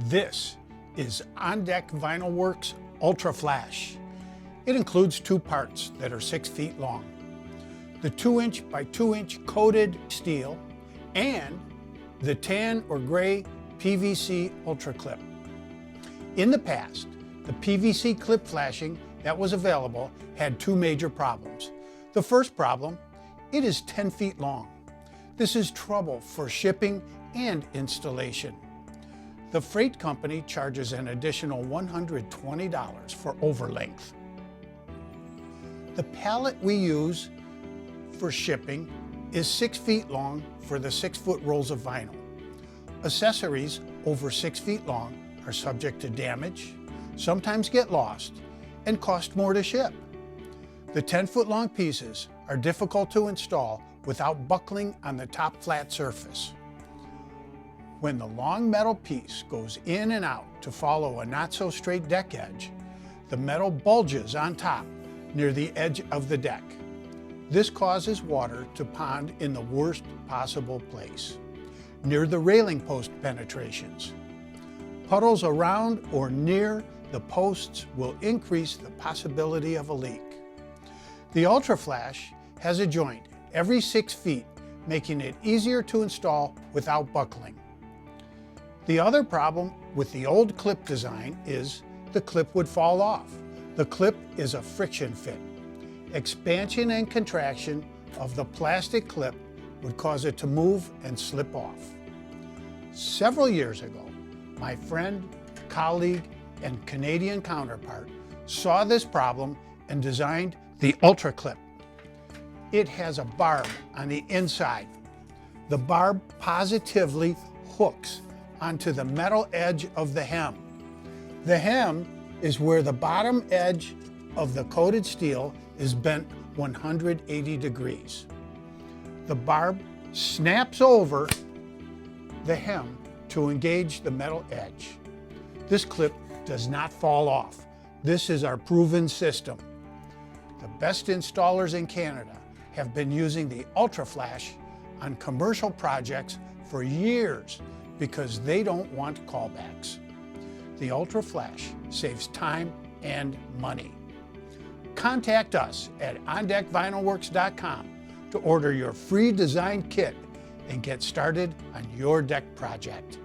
This is OnDek Vinyl Worx UltraFlash. It includes two parts that are 6 feet long: the 2" by 2" coated steel and the tan or gray PVC Ultra Clip. In the past, the PVC clip flashing that was available had two major problems. The first problem, it is 10 feet long. This is trouble for shipping and installation. The freight company charges an additional $120 for overlength. The pallet we use for shipping is 6 feet long for the 6-foot rolls of vinyl. Accessories over 6 feet long are subject to damage, sometimes get lost, and cost more to ship. The 10-foot long pieces are difficult to install without buckling on the top flat surface. When the long metal piece goes in and out to follow a not-so-straight deck edge, the metal bulges on top near the edge of the deck. This causes water to pond in the worst possible place, near the railing post penetrations. Puddles around or near the posts will increase the possibility of a leak. The UltraFlash has a joint every 6 feet, making it easier to install without buckling. The other problem with the old clip design is the clip would fall off. The clip is a friction fit. Expansion and contraction of the plastic clip would cause it to move and slip off. Several years ago, my friend, colleague, and Canadian counterpart saw this problem and designed the Ultra Clip. It has a barb on the inside. The barb positively hooks onto the metal edge of the hem. The hem is where the bottom edge of the coated steel is bent 180 degrees. The barb snaps over the hem to engage the metal edge. This clip does not fall off. This is our proven system. The best installers in Canada have been using the UltraFlash on commercial projects for years because they don't want callbacks. The UltraFlash saves time and money. Contact us at OnDekVinylWorx.com to order your free design kit and get started on your deck project.